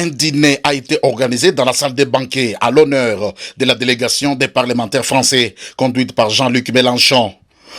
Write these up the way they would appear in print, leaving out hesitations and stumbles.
Un dîner a été organisé dans la salle des banquets à l'honneur de la délégation des parlementaires français conduite par Jean-Luc Mélenchon.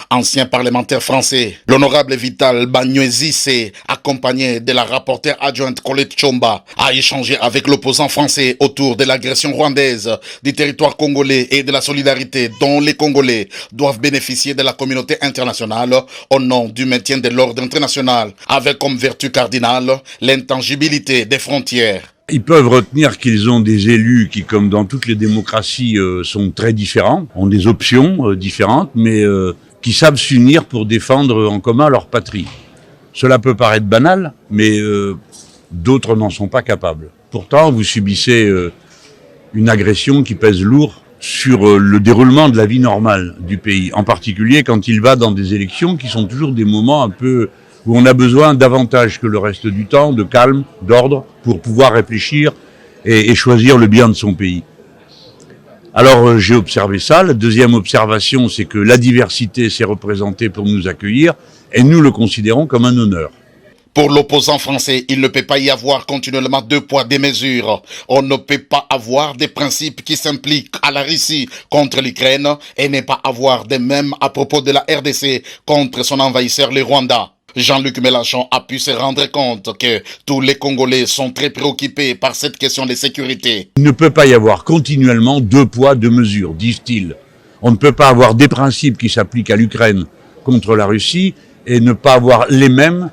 Ancien parlementaire français, l'honorable Vital Bagnoezissé, accompagné de la rapporteure adjointe Colette Chomba, a échangé avec l'opposant français autour de l'agression rwandaise du territoire congolais et de la solidarité dont les Congolais doivent bénéficier de la communauté internationale au nom du maintien de l'ordre international, avec comme vertu cardinale l'intangibilité des frontières. Ils peuvent retenir qu'ils ont des élus qui, comme dans toutes les démocraties, sont très différents, ont des options différentes, mais qui savent s'unir pour défendre en commun leur patrie. Cela peut paraître banal, mais d'autres n'en sont pas capables. Pourtant, vous subissez une agression qui pèse lourd sur le déroulement de la vie normale du pays, en particulier quand il va dans des élections qui sont toujours des moments un peu où on a besoin davantage que le reste du temps de calme, d'ordre, pour pouvoir réfléchir et choisir le bien de son pays. Alors j'ai observé ça. La deuxième observation, c'est que la diversité s'est représentée pour nous accueillir et nous le considérons comme un honneur. Pour l'opposant français, il ne peut pas y avoir continuellement deux poids, deux mesures. On ne peut pas avoir des principes qui s'impliquent à la Russie contre l'Ukraine et ne pas avoir des mêmes à propos de la RDC contre son envahisseur, le Rwanda. Jean-Luc Mélenchon a pu se rendre compte que tous les Congolais sont très préoccupés par cette question de sécurité. Il ne peut pas y avoir continuellement deux poids, deux mesures, disent-ils. On ne peut pas avoir des principes qui s'appliquent à l'Ukraine contre la Russie et ne pas avoir les mêmes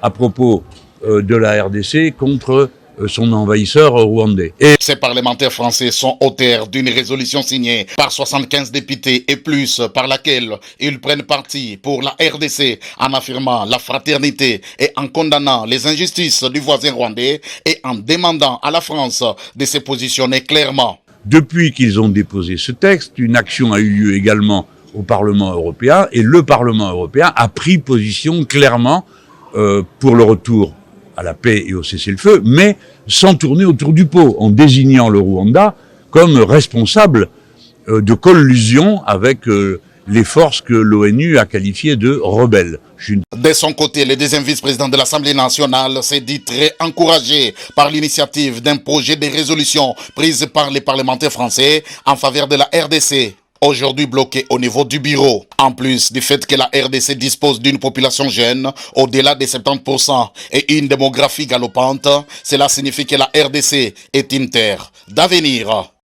à propos de la RDC contre son envahisseur rwandais. Et ces parlementaires français sont auteurs d'une résolution signée par 75 députés et plus, par laquelle ils prennent parti pour la RDC en affirmant la fraternité et en condamnant les injustices du voisin rwandais et en demandant à la France de se positionner clairement. Depuis qu'ils ont déposé ce texte, une action a eu lieu également au Parlement européen et le Parlement européen a pris position clairement pour le retour à la paix et au cessez-le-feu, mais sans tourner autour du pot, en désignant le Rwanda comme responsable de collusion avec les forces que l'ONU a qualifiées de rebelles. De son côté, le deuxième vice-président de l'Assemblée nationale s'est dit très encouragé par l'initiative d'un projet de résolution prise par les parlementaires français en faveur de la RDC. Aujourd'hui bloqué au niveau du bureau. En plus du fait que la RDC dispose d'une population jeune, au-delà de 70%, et une démographie galopante, cela signifie que la RDC est une terre d'avenir.